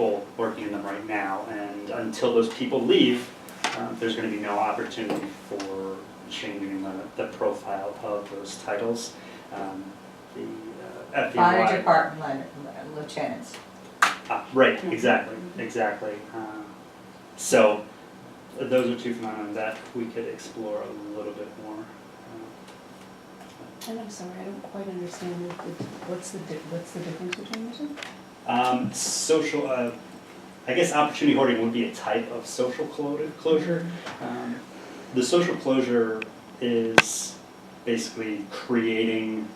people working in them right now, and until those people leave, there's going to be no opportunity for changing the profile of those titles. The FEY Fire department lieutenants. Right, exactly. So those are two phenomena that we could explore a little bit more. And I'm sorry, I don't quite understand what's the difference between the two? Social, I guess opportunity hoarding would be a type of social closure. The social closure is basically creating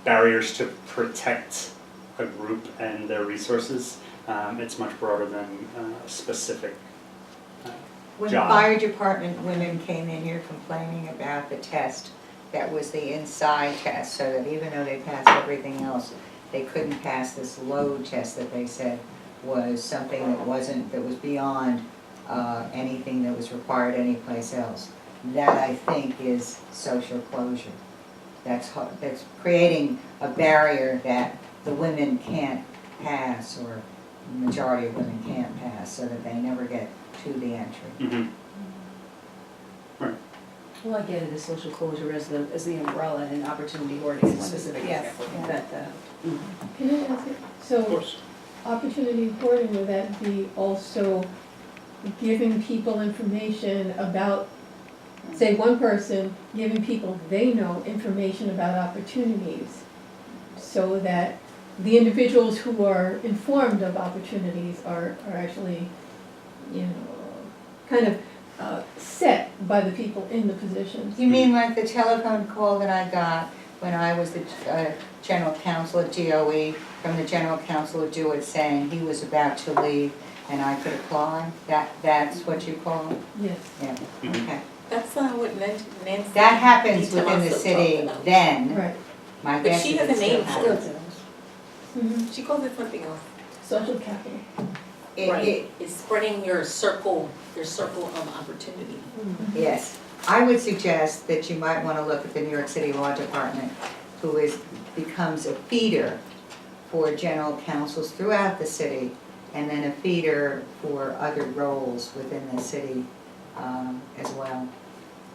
barriers to protect a group and their resources. It's much broader than a specific When the job. fire department women came in here complaining about the test, that was the inside test, so that even though they passed everything else, they couldn't pass this load test that they said was something that was beyond anything that was required anyplace else. That, I think, is social closure. That's creating a barrier that the women can't pass, or the majority of women can't pass, so that they never get to the entry. Mhm. Well, I get it as social closure as the umbrella, and opportunity hoarding is a specific Yes, example. yeah. Can I ask it? Of So, course. opportunity hoarding, would that be also giving people information about, say, one person giving people they know information about opportunities, so that the individuals who are informed of opportunities are actually, you know, kind of set by the people in the positions? You mean like the telephone call that I got when I was the general counsel at DOE, from the general counsel of DeWitt saying he was about to leave and I could apply? That's what you call it? Yes. Yeah, Mhm. okay. That's what Nancy. That happens within the DiTomaso city talked about. then. Right. My But guess she is has it a still name for happens. it. Mhm. She calls it something else. Social capital. It- It's spreading your circle of opportunity. Yes, I would suggest that you might want to look at the New York City Law Department, who becomes a feeder for general counsels throughout the city, and then a feeder for other roles within the city as well.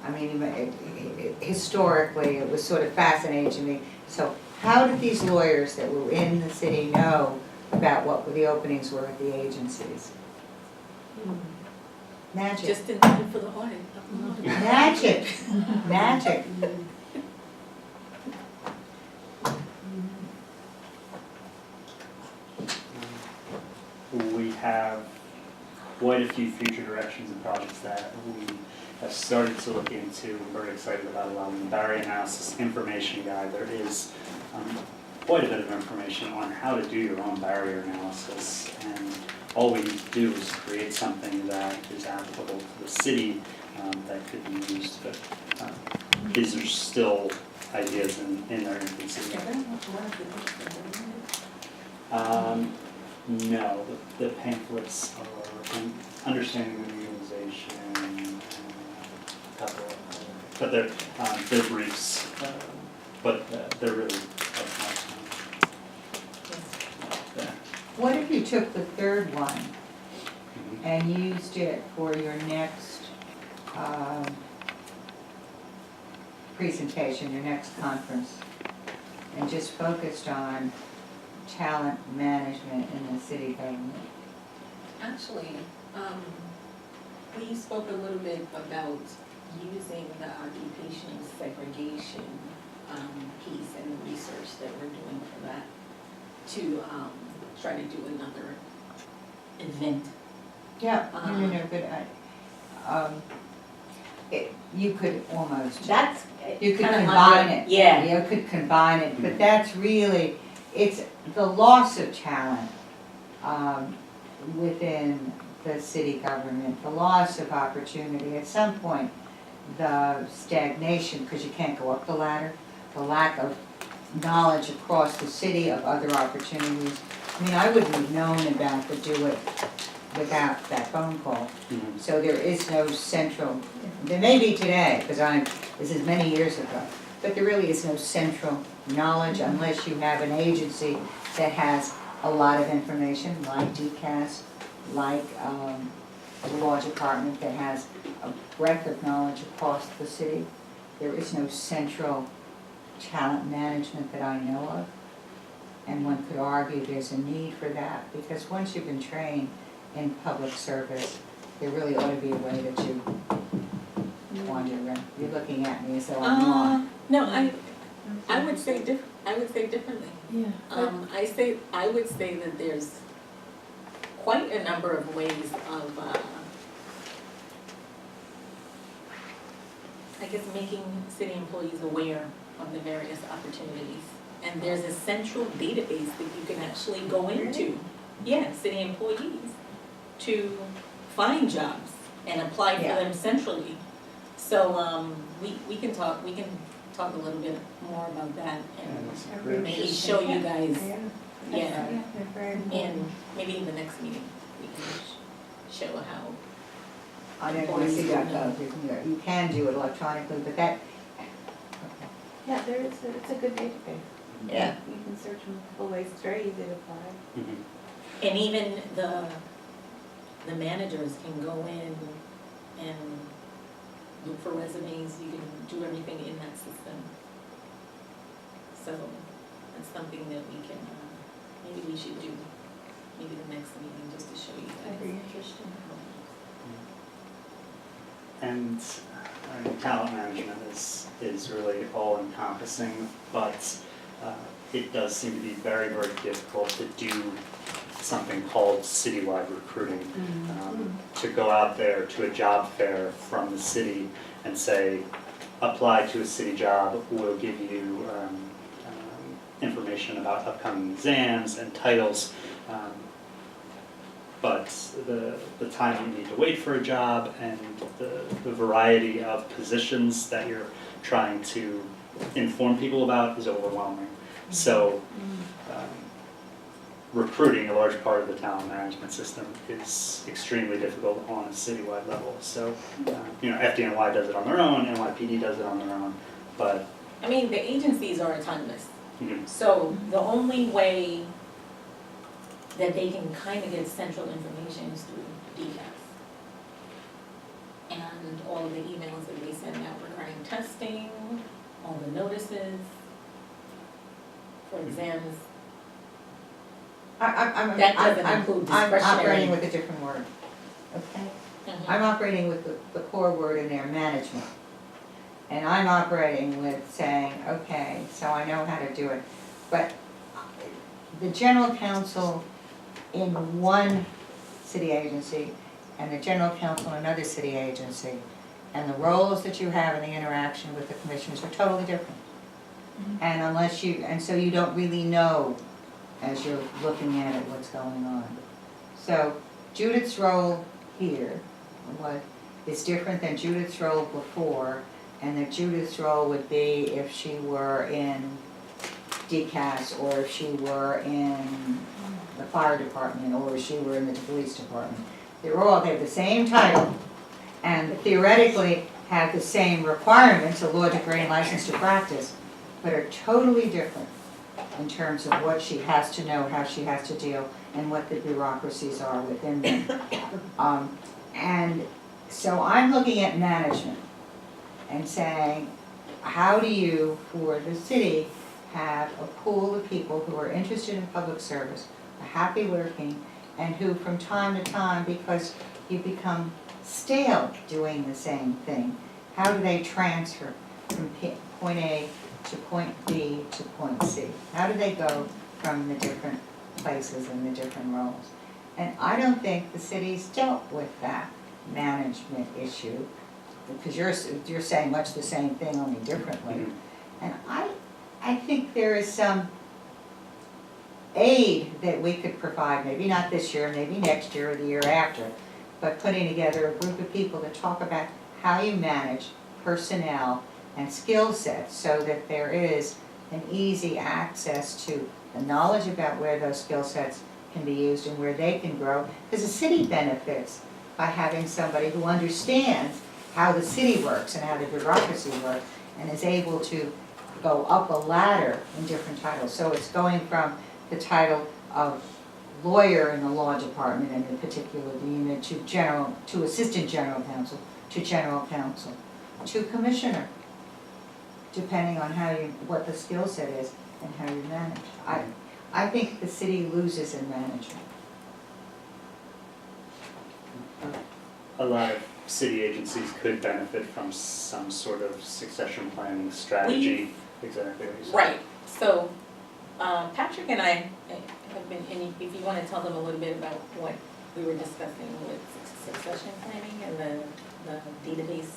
I mean, historically, it was sort of fascinating to me. So how did these lawyers that were in the city know about what the openings were at the agencies? Magic. Just in time for the audit. Magic, magic. We have quite a few future directions and projects that we have started to look into. We're very excited about allowing the barrier analysis information guide. There is quite a bit of information on how to do your own barrier analysis, and all we need to do is create something that is applicable to the city that could be used. But these are still ideas in their infancy. No, the pamphlets are understanding the utilization, a couple of, but they're briefs, but they're really of much time. What if you took the third one Mhm. and used it for your next presentation, your next conference, and just focused on talent management in the city government? Actually, we spoke a little bit about using the occupational segregation piece and the research that we're doing for that to try to do another event. Yeah, no, but you could almost, That's you could kinda combine it. Yeah. You could combine it, but that's really, it's the loss of talent within the city government, the loss of opportunity. At some point, the stagnation, because you can't go up the ladder, the lack of knowledge across the city of other opportunities. I mean, I wouldn't have known about the DeWitt without that phone call. Mhm. So there is no central, there may be today, because this is many years ago, but there really is no central knowledge unless you have an agency that has a lot of information, like DCAS, like the law department that has a breadth of knowledge across the city. There is no central talent management that I know of. And one could argue there's a need for that, because once you've been trained in public service, there really ought to be a way that you wander around. You're looking at me as though I'm not. No, I would say differently. Yeah. I would say that there's quite a number of ways of, I guess, making city employees aware of the various opportunities. And there's a central database that you can actually go into, city employees, to find jobs and apply for Yeah. them centrally. So, we can talk a little bit more about that and maybe show you guys, and maybe in the next meeting, we can show how. On NYC.gov, you can do it electronically, but that, Yeah, it's a good database. Yeah. You can search multiple ways, it's very easy to apply. Mhm. And even the managers can go in and look for resumes, you can do everything in that system. So that's something that we can, maybe we should do, maybe the next meeting, just to show you That'd be guys. interesting. And I mean, talent management is really all encompassing, but it does seem to be very, very difficult to do something called citywide recruiting. To go out there to a job fair from the city and say, apply to a city job, we'll give you information about upcoming exams and titles. But the time you need to wait for a job and the variety of positions that you're trying to inform people about is overwhelming. So recruiting, a large part of the talent management system, is extremely difficult on a citywide level. So, FDNY does it on their own, NYPD does it on their own, but I mean, the agencies are autonomous, Mhm. so the only way that they can kind of get central information is through DCAS. And all of the emails that they send out regarding testing, all the notices for exams. That doesn't include I'm discretionary. operating with a different word, okay? I'm operating with the core word in there, management. And I'm operating with saying, okay, so I know how to do it. But the general counsel in one city agency and the general counsel in another city agency, and the roles that you have in the interaction with the commissioners are totally different. And so you don't really know as you're looking at it what's going on. So Judith's role here is different than Judith's role before, and that Judith's role would be if she were in DCAS, or if she were in the fire department, or if she were in the police department. They have the same title, and theoretically have the same requirements, a law degree and license to practice, but are totally different in terms of what she has to know, how she has to deal, and what the bureaucracies are within them. And so I'm looking at management and saying, how do you, for the city, have a pool of people who are interested in public service, are happy working, and who from time to time, because you become stale doing the same thing, how do they transfer from point A to point B to point C? How do they go from the different places and the different roles? And I don't think the city's dealt with that management issue, because you're saying much the same thing, only differently. And I think there is some aid that we could provide, maybe not this year, maybe next year or the year after, but putting together a group of people to talk about how you manage personnel and skill sets, so that there is an easy access to the knowledge about where those skill sets can be used and where they can grow. Because the city benefits by having somebody who understands how the city works and how the bureaucracy works, and is able to go up a ladder in different titles. So it's going from the title of lawyer in the law department in a particular unit to assistant general counsel, to general counsel, to commissioner, depending on what the skill set is and how you manage. I think the city loses in management. A lot of city agencies could benefit from some sort of succession planning strategy, exactly what you said. Right, so, Patrick and I have been, and if you wanna tell them a little bit about what we were discussing with succession planning and the database,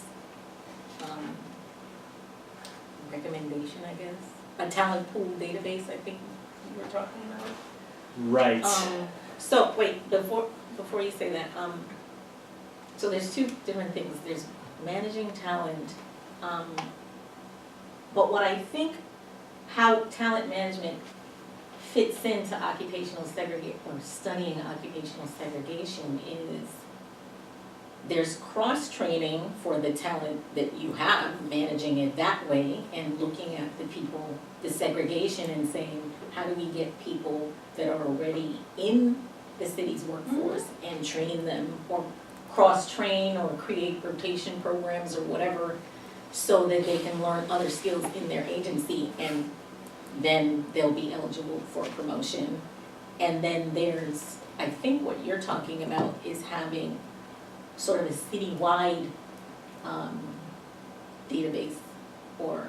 recommendation, I guess, a talent pool database, I think you were talking about. Right. So, wait, before you say that, so there's two different things, there's managing talent, but what I think, how talent management fits into occupational segregation, or studying occupational segregation is, there's cross-training for the talent that you have, managing it that way, and looking at the people, the segregation, and saying, how do we get people that are already in the city's workforce and train them, or cross-train, or create rotation programs or whatever, so that they can learn other skills in their agency, and then they'll be eligible for promotion. And then there's, I think what you're talking about is having sort of a citywide database or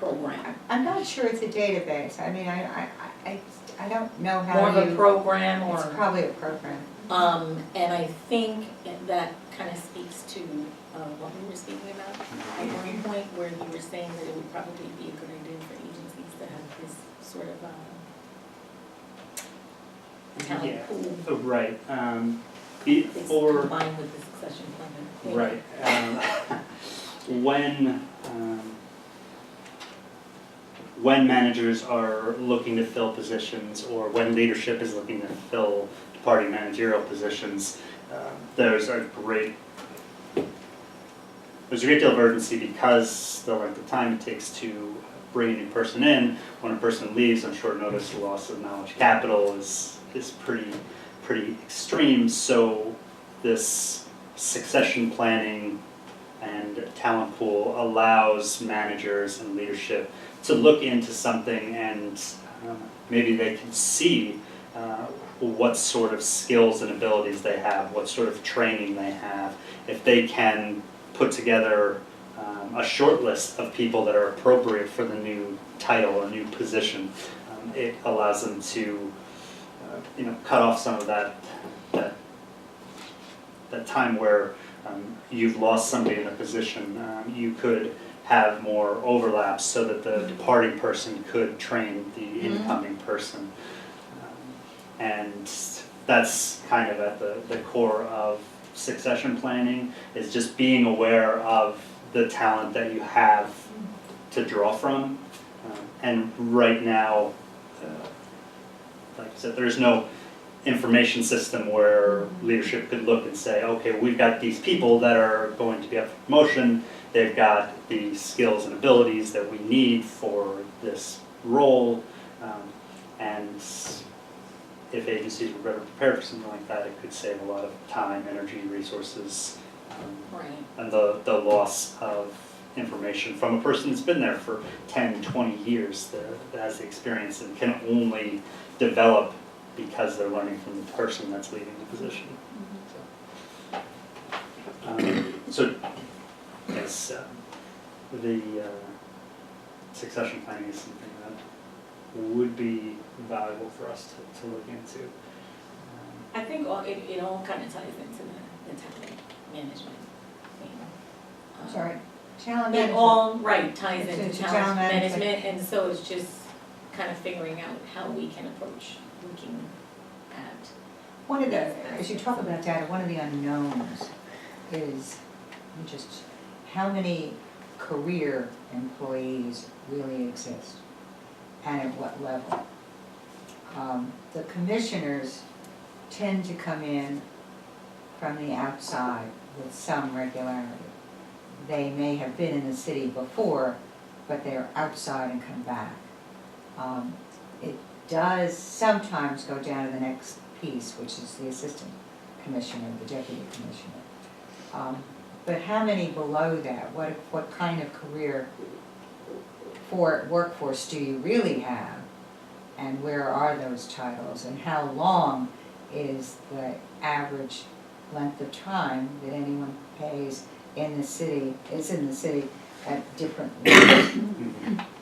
program. I'm not sure it's a database. I mean, I don't know how More you. of a program, or, It's probably a program. and I think that kind of speaks to what we were speaking about at one point, where you were saying that it would probably be a good idea for agencies to have this sort of Yeah. talent pool. Oh, right. It's Or combined with the succession planning. right. When managers are looking to fill positions, or when leadership is looking to fill departing managerial positions, there's a great deal of urgency, because the length of time it takes to bring a new person in. When a person leaves on short notice, the loss of knowledge capital is pretty extreme. So this succession planning and talent pool allows managers and leadership to look into something, and maybe they can see what sort of skills and abilities they have, what sort of training they have. If they can put together a short list of people that are appropriate for the new title or new position, it allows them to cut off some of that time where you've lost somebody in a position. You could have more overlaps so that the departing person could train the incoming person. And that's kind of at the core of succession planning, is just being aware of the talent that you have to draw from. And right now, like I said, there's no information system where leadership could look and say, okay, we've got these people that are going to be up for promotion, they've got the skills and abilities that we need for this role, and if agencies were better prepared for something like that, it could save a lot of time, energy, resources, Right. and the loss of information from a person that's been there for 10, 20 years, that has the experience and can only develop because they're learning from the person that's leading the position. So yes, the succession planning is something that would be valuable for us to look into. I think it all kind of ties into the talent management thing. Sorry, talent It management. all, right, ties It's into into talent talent management. management, and so it's just kind of figuring out how we can approach looking at. One of the, as you talk about data, one of the unknowns is just how many career employees really exist and at what level. The commissioners tend to come in from the outside with some regularity. They may have been in the city before, but they're outside and come back. It does sometimes go down to the next Peace, which is the assistant commissioner, the deputy commissioner. But how many below that? What kind of career workforce do you really have? And where are those titles? And how long is the average length of time that anyone pays in the city, at different levels?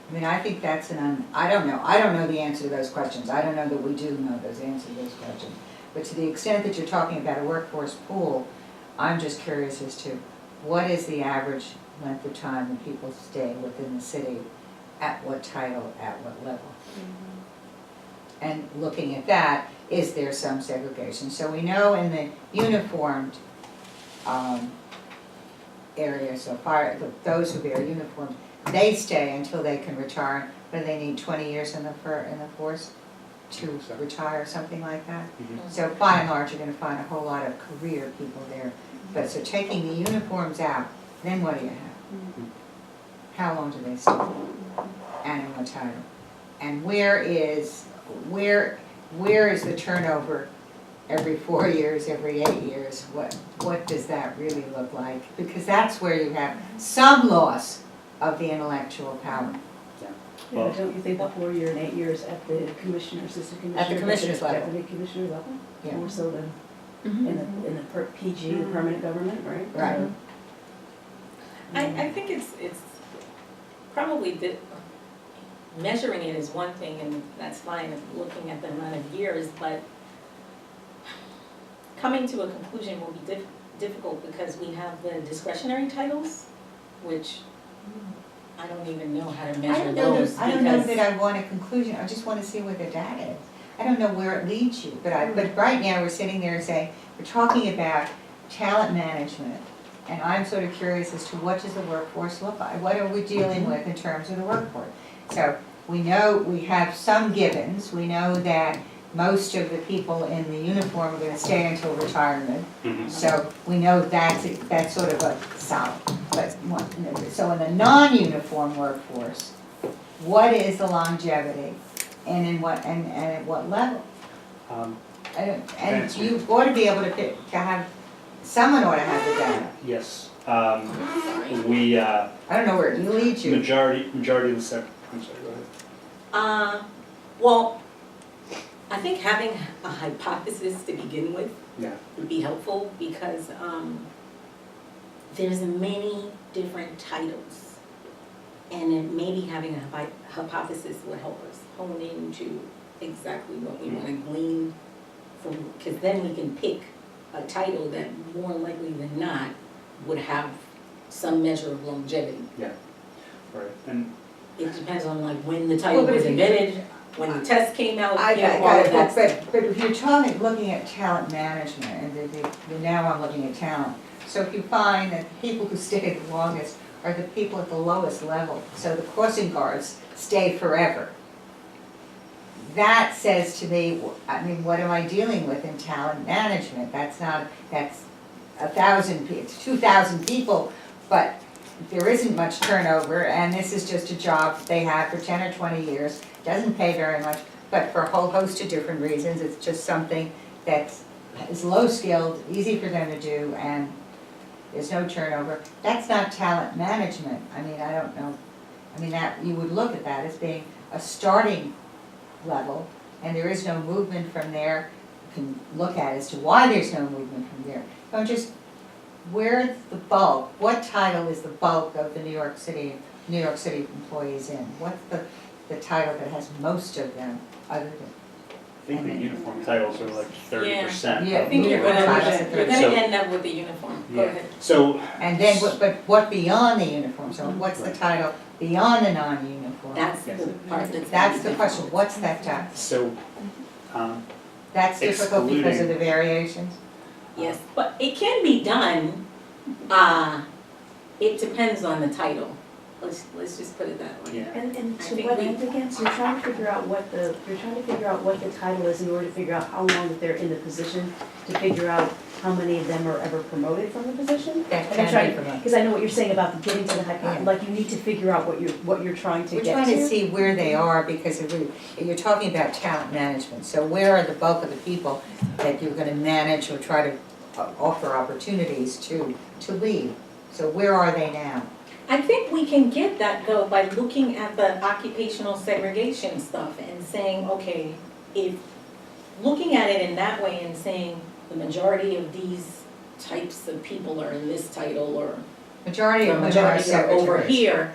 I mean, I think that's I don't know the answer to those questions. I don't know that we do know those answers to those questions. But to the extent that you're talking about a workforce pool, I'm just curious as to what is the average length of time that people stay within the city, at what title, at what level? And looking at that, is there some segregation? So we know in the uniformed area, so those who wear uniforms, they stay until they can retire, but they need 20 years in the force to retire, something like that. So by and large, you're gonna find a whole lot of career people there. But so taking the uniforms out, then what do you have? How long do they stay? And in what title? And where is the turnover every 4 years, every 8 years? What does that really look like? Because that's where you have some loss of the intellectual power. Yeah, don't you think the 4 year and 8 years at the commissioner, assistant commissioner? At the commissioner's level. Deputy commissioner level? Yeah. More so than in the PG, the permanent government, right? Right. I think it's probably measuring it is one thing, and that's fine, looking at the amount of years, but coming to a conclusion will be difficult because we have the discretionary titles, which I don't even know how to measure those. I don't know that I want a conclusion, I just want to see where the data is. I don't know where it leads you, but right now we're sitting there saying, we're talking about talent management, and I'm sort of curious as to what does the workforce look like? What are we dealing with in terms of the workforce? So we know we have some givens. We know that most of the people in the uniform are going to stay until retirement. So we know that's sort of a solid. But so in the non-uniform workforce, what is the longevity, and at what level? And you ought to be able to have, someone ought to have the data. Yes. I don't know where it leads you. Majority of the sector, I'm sorry, go ahead. Well, I think having a hypothesis to begin with would be helpful because there's many different titles, and then maybe having a hypothesis would help us hone into exactly what we want to glean from, because then we can pick a title that more likely than not would have some measure of longevity. Yeah, right, and it depends on like when the title was invented, when the test came out, I you know, got all it, of that stuff. but if you're looking at talent management, and now I'm looking at talent, so if you find that the people who stay the longest are the people at the lowest level, so the crossing guards stay forever. That says to me, I mean, what am I dealing with in talent management? That's 1,000 people, it's 2,000 people, but there isn't much turnover, and this is just a job they have for 10 or 20 years, doesn't pay very much, but for a whole host of different reasons, it's just something that is low skilled, easy for them to do, and there's no turnover. That's not talent management. I mean, I don't know. I mean, that you would look at that as being a starting level, and there is no movement from there. You can look at as to why there's no movement from there. Don't just, where's the bulk? What title is the bulk of the New York City employees in? What's the title that has most of them other than? I think the uniform titles are like 30%. Yeah, I think you're uniform titles gonna, are you're 30%. gonna end up with the uniform. Go Yeah. ahead. So, And then, but what beyond the uniform? So what's the title beyond the non-uniform? That's Yes. the part that's. That's the question. What's that title? so, That's difficult because of the variations? Yes, but it can be done, it depends on the title. let's just put it that way. Yeah. And I to think what we- end again? So you're trying to figure out what the title is in order to figure out how long that they're in the position, to figure out how many of them are ever promoted from the position? That And I'm can trying, be promoted. because I know what you're saying about getting to the Yeah. like you need to figure out what you're trying to We're get trying to see where they are, because if you're talking about talent management, so where are the bulk of the people that you're gonna manage or try to offer opportunities to lead? So where are they now? I think we can get that though by looking at the occupational segregation stuff and saying, okay, if, looking at it in that way and saying the majority of these types of people are in this title or Majority the of women are majority are over secretaries. here,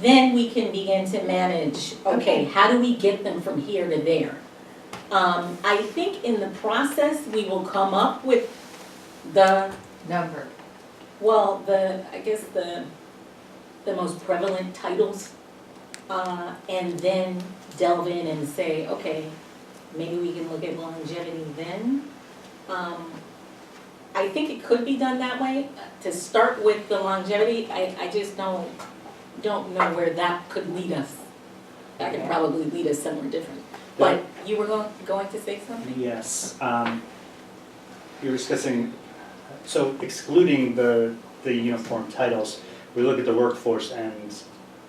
then we can begin to manage, okay, how do we get them from here to there? I think in the process, we will come up with the, Number. well, I guess the most prevalent titles, and then delve in and say, okay, maybe we can look at longevity then. I think it could be done that way, to start with the longevity, I just don't know where that could lead us. That could Yeah. probably lead us somewhere different. But you were going to say something? Yes, you're discussing, so excluding the uniform titles, we look at the workforce and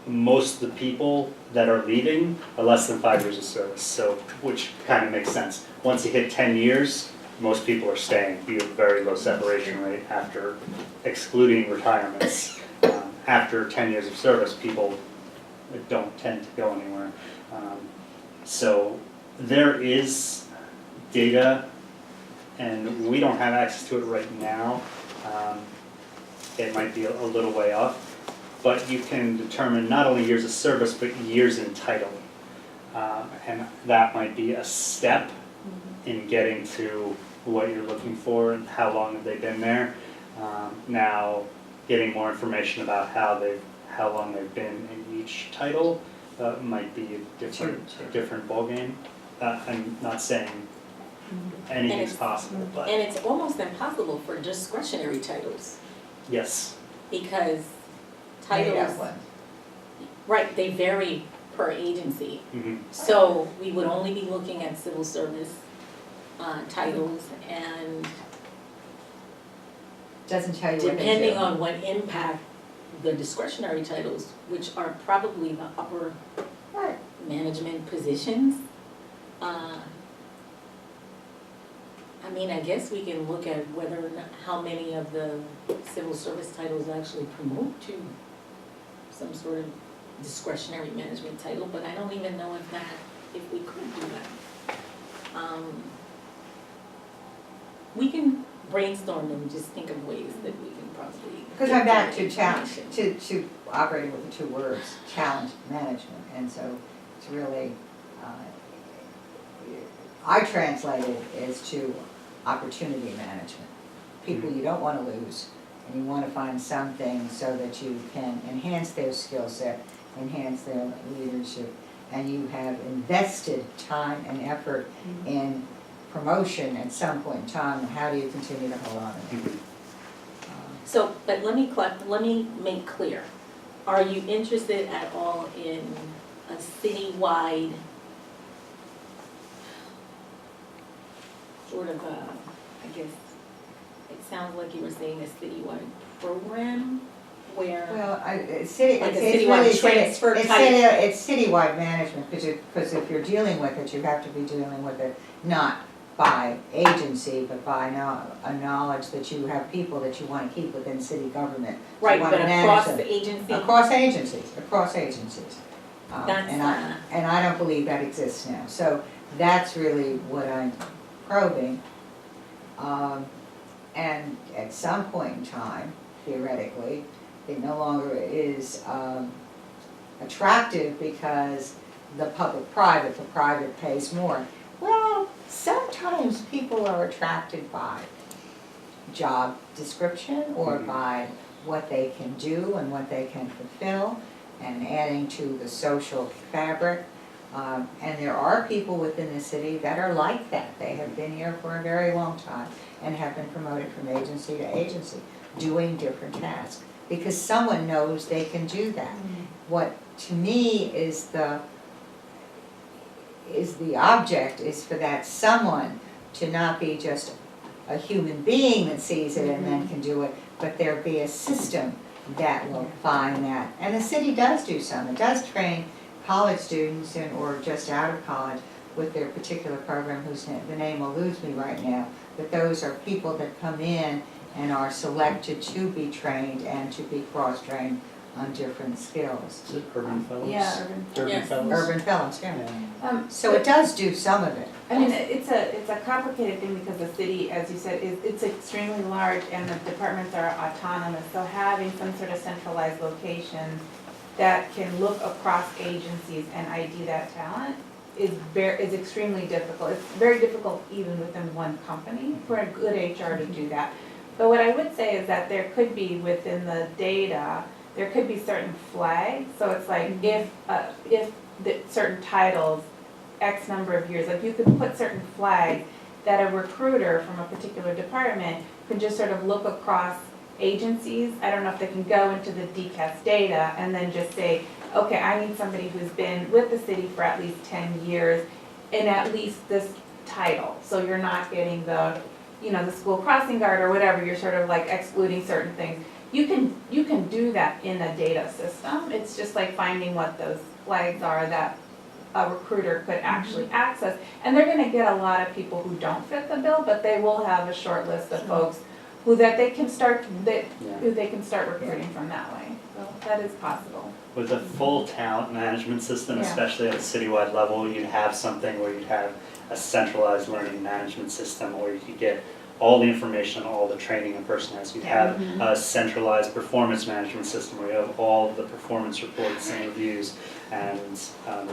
most of the people that are leaving are less than 5 years of service, so, which kind of makes sense. Once you hit 10 years, most people are staying. You have a very low separation rate after excluding retirements. After 10 years of service, people don't tend to go anywhere. So there is data, and we don't have access to it right now. It might be a little way off, but you can determine not only years of service, but years in title. And that might be a step in getting to what you're looking for and how long have they been there. Now, getting more information about how long they've been in each title might be a different ballgame. I'm not saying anything's possible, but And it's almost impossible for discretionary titles, yes. because Made up titles, one. right, they vary per agency. Mhm. So we would only be looking at civil service titles, and Doesn't tell you what they do. depending on what impact the discretionary titles, which are probably the upper Right. management positions. I mean, I guess we can look at whether or not, how many of the civil service titles actually promote to some sort of discretionary management title, but I don't even know if we could do that. We can brainstorm and just think of ways that we can probably. Because I'm back to get challenge, information. to operating with the two words, challenge management, and so it's really, I translate it as to opportunity management. People you don't wanna lose, and you wanna find something so that you can enhance their skill set, enhance their leadership, and you have invested time and effort in promotion at some point in time, how do you continue to hold on to it? Mhm. So, but let me make clear, are you interested at all in a citywide sort of I guess, it sounds like you were saying a citywide program where, Well, Like a it's citywide really transfer it's type. It's citywide management, because if you're dealing with it, you have to be dealing with it not by agency, but by a knowledge that you have people that you want to keep within city government. So you right, wanna but manage across them. the agency? Across agencies. That's, And I don't believe that exists now, so that's really what I'm probing. And at some point in time, theoretically, it no longer is attractive because the private pays more. Well, sometimes people are attracted by job description or Mhm. by what they can do and what they can fulfill and adding to the social fabric. And there are people within the city that are like that. They have been here for a very long time and have been promoted from agency to agency, doing different tasks, because someone knows they can do that. what to me is the object, is for that someone to not be just a human being that sees it and then can do it, but there be a system that will find that. And the city does do some, it does train college students or just out of college with their particular program, the name eludes me right now, but those are people that come in and are selected to be trained and to be cross-trained on different skills. Is it Urban Fellows? Yeah, Urban Yes. Fellows? Urban fellows, yeah. Yeah. So it does do some of it. I mean, it's a complicated thing because the city, as you said, it's extremely large and the departments are autonomous. So having some sort of centralized location that can look across agencies and ID that talent is extremely difficult. It's very difficult even within one company for a good HR to do that. But what I would say is that there could be within the data, there could be certain flags. So it's like if certain titles, X number of years, like you could put certain flags that a recruiter from a particular department can just sort of look across agencies. I don't know if they can go into the DCAS data and then just say, okay, I need somebody who's been with the city for at least 10 years in at least this title. So you're not getting the, the school crossing guard or whatever, you're sort of like excluding certain things. You can do that in a data system. It's just like finding what those flags are that a recruiter could actually access. And they're gonna get a lot of people who don't fit the bill, but they will have a short list of folks who they can start recruiting from that way. So that is possible. With a full talent management system, Yeah. especially at a citywide level, you'd have something where you'd have a centralized learning management system where you could get all the information, all the training a person has. You'd have a centralized performance management system where you have all of the performance reports and reviews, and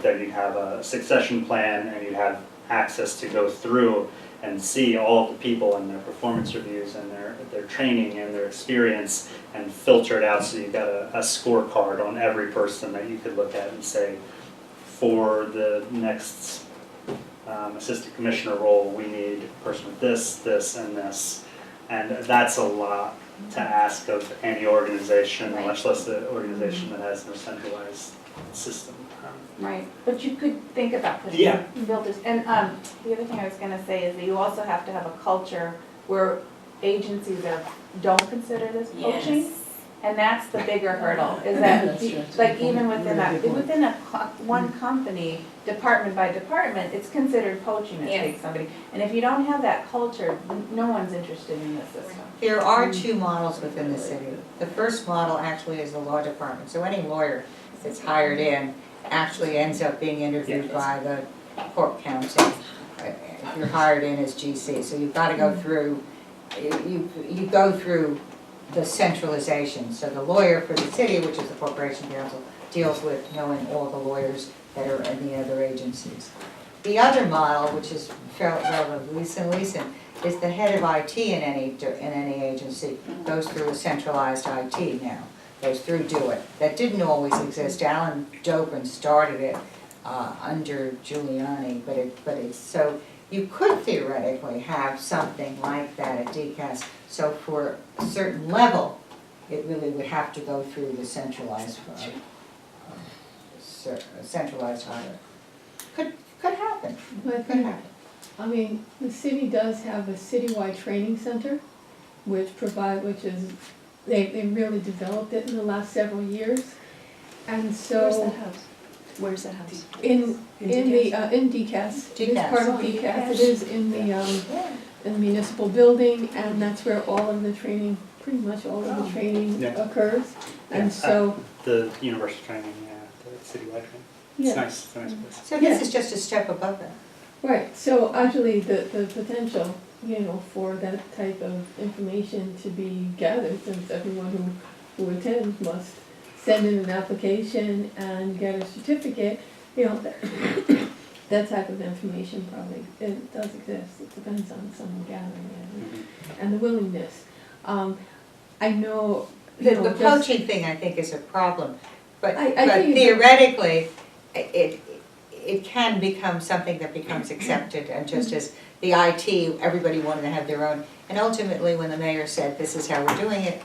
then you'd have a succession plan, and you'd have access to go through and see all of the people and their performance reviews and their training and their experience, and filter it out so you've got a scorecard on every person that you could look at and say, for the next assistant commissioner role, we need a person with this, this, and this. And that's a lot to ask of any organization, Right. much less the organization that has no centralized system. Right, but you could think about putting Yeah. filters. And the other thing I was gonna say is that you also have to have a culture where agencies don't consider this poaching. Yes. And that's the bigger hurdle, is that, That's true. like, even within Really good point. one company, department by department, it's considered poaching to Yes. take somebody. And if you don't have that culture, no one's interested in the system. There are two models within the city. The first model actually is the law department, so any lawyer that's hired in actually ends up being interviewed by the court counsel. If you're hired in as GC, so you've gotta go through, you go through the centralization. So the lawyer for the city, which is the corporation counsel, deals with knowing all the lawyers that are in the other agencies. The other model, which is relatively recent, is the head of IT in any agency goes through a centralized IT now, goes through DoIT. That didn't always exist. Alan Dobrin started it under Giuliani, but it's, so you could theoretically have something like that at DCAS. So for a certain level, it really would have to go through the centralized hire. Could happen, But I could think, happen. I mean, the city does have a citywide training center, which is, they really developed it in the last several years. And so. Where's that house? Where's that house? In DCAS, it is part of DCAS, it is in the municipal building, and that's where all of the training, pretty much all of the training Yeah. occurs. Yeah. And so, The universal training, the citywide training. It's yeah, nice, it's a nice place. So this is just a step above that. right, so actually, the potential, for that type of information to be gathered, since everyone who attends must send in an application and get a certificate, that type of information probably, it does exist. It depends on someone gathering it and the willingness. I know, The just- poaching thing, I think, is a problem, but I but think it's- theoretically, it can become something that becomes accepted, and just as the IT, everybody wanted to have their own, and ultimately, when the mayor said, this is how we're doing it,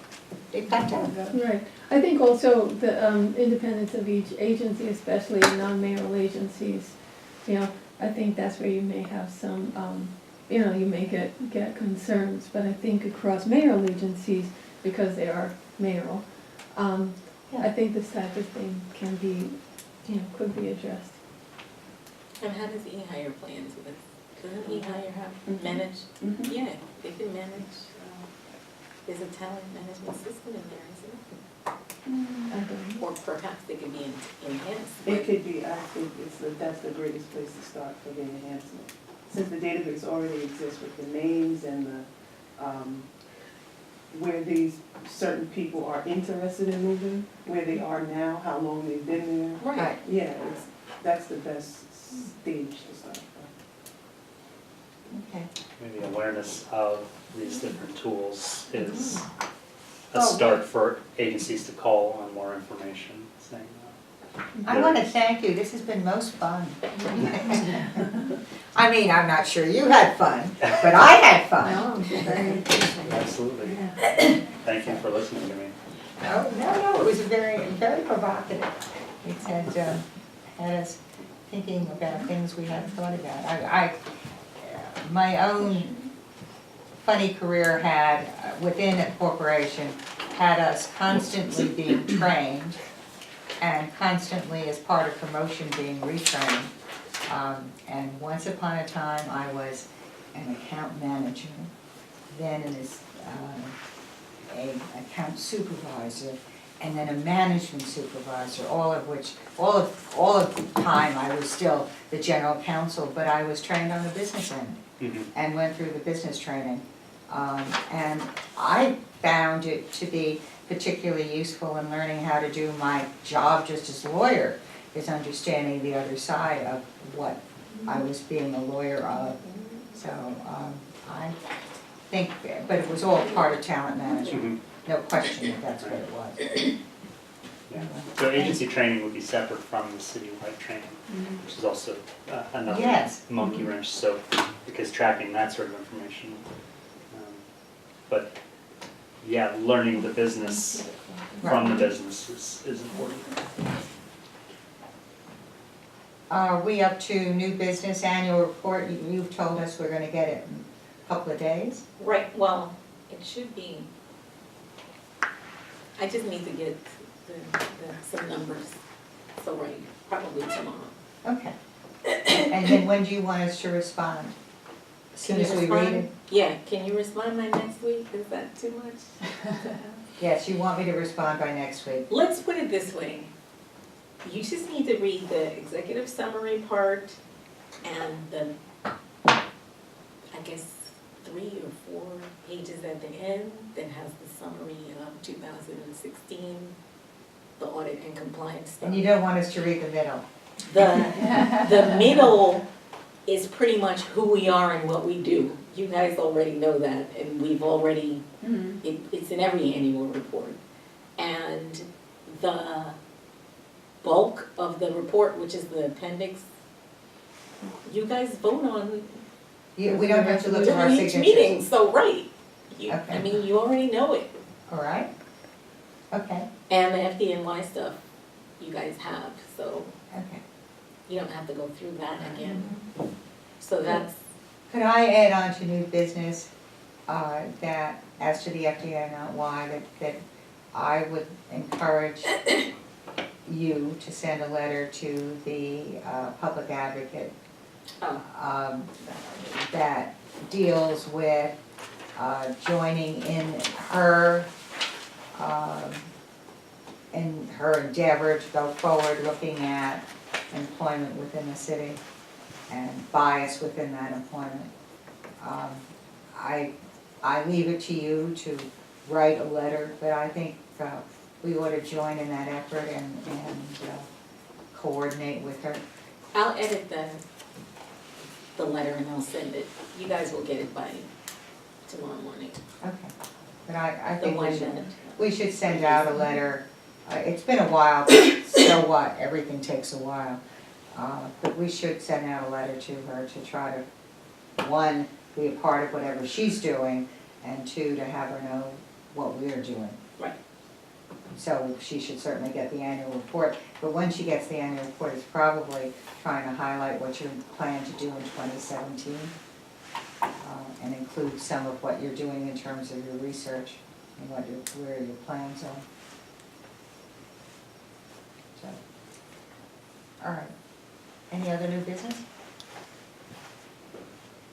de facto. Right. I think also the independence of each agency, especially non-mayoral agencies, you know, I think that's where you may have some, you know, you may get concerns, but I think across mayoral agencies, because they are mayoral, I think this type of thing can be, you know, could be addressed. And how does E-Hire plans with, doesn't E-Hire have manage? Mhm. Yeah, they can manage, there's a talent management system in there, isn't it? I don't know. Or perhaps they could be enhanced. It could be, I think that's the greatest place to start for the enhancement. Since the database already exists with the names and the, where these certain people are interested in moving, where they are now, how long they've been there. Right. Yeah, that's the best stage to start from. Okay. Maybe awareness of these different tools is a Oh, start for agencies to call on more information, saying I want to thank you, this has been most fun. I mean, I'm not sure you had fun, but I had fun. absolutely. Thank you for listening to me. Oh, no, it was very, very provocative. It had us thinking about things we hadn't thought about. My own funny career had, within a corporation, had us constantly being trained and constantly, as part of promotion, being retrained. And once upon a time, I was an account manager, then an account supervisor, and then a management supervisor, all of the time I was still the general counsel, but I was trained on the business end and went through the business training. And I found it to be particularly useful in learning how to do my job just as a lawyer, is understanding the other side of what I was being a lawyer of. So I think, but it was all part of talent management, no question that that's what it was. Yeah. So agency training would be separate from the citywide training, which is also another Yes. monkey wrench, so, because tracking that sort of information. But, yeah, learning the business from the business is important. Are we up to new business annual report? You've told us we're gonna get it in a couple of days. Right, well, it should be, I just need to get some numbers, so right, probably tomorrow. Okay. And then when do you want us to respond? As soon as we read it? Yeah, can you respond by next week, is that too much? Yes, you want me to respond by next week. Let's put it this way, you just need to read the executive summary part and the, I guess, 3 or 4 pages at the end that has the summary of 2016, the audit and compliance stuff. And you don't want us to read the middle? The middle is pretty much who we are and what we do. You guys already know that, and we've already, it's in every annual report. And the bulk of the report, which is the appendix, you guys vote on We don't have to look at our during each signatures? meeting, so right. I Okay. mean, you already know it. All right? Okay, And the FDNY stuff, you guys have, so okay. you don't have to go through that again. So that's, Could I add on to new business, that, as to the FDNY, that I would encourage you to send a letter to the public advocate that deals with joining in her endeavor to go forward looking at employment within the city and bias within that employment. I leave it to you to write a letter, but I think we ought to join in that effort and coordinate with her. I'll edit the letter and I'll send it. You guys will get it by tomorrow morning. Okay. But I The think one that, we should send out a letter. It's been a while, but so what, everything takes a while. But we should send out a letter to her to try to, 1, be a part of whatever she's doing, and 2, to have her know what we're doing. Right. So she should certainly get the annual report, but when she gets the annual report, it's probably trying to highlight what you plan to do in 2017, and include some of what you're doing in terms of your research and where your plans are. So, all right. Any other new business?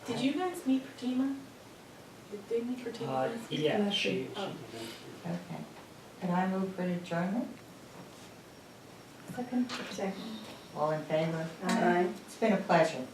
Did you guys meet Fatima? Did they meet Fatima? last week? Yeah, Last she, week. Oh. Okay. Can I move for adjournment? Second. All in favor? Aye. It's been a pleasure.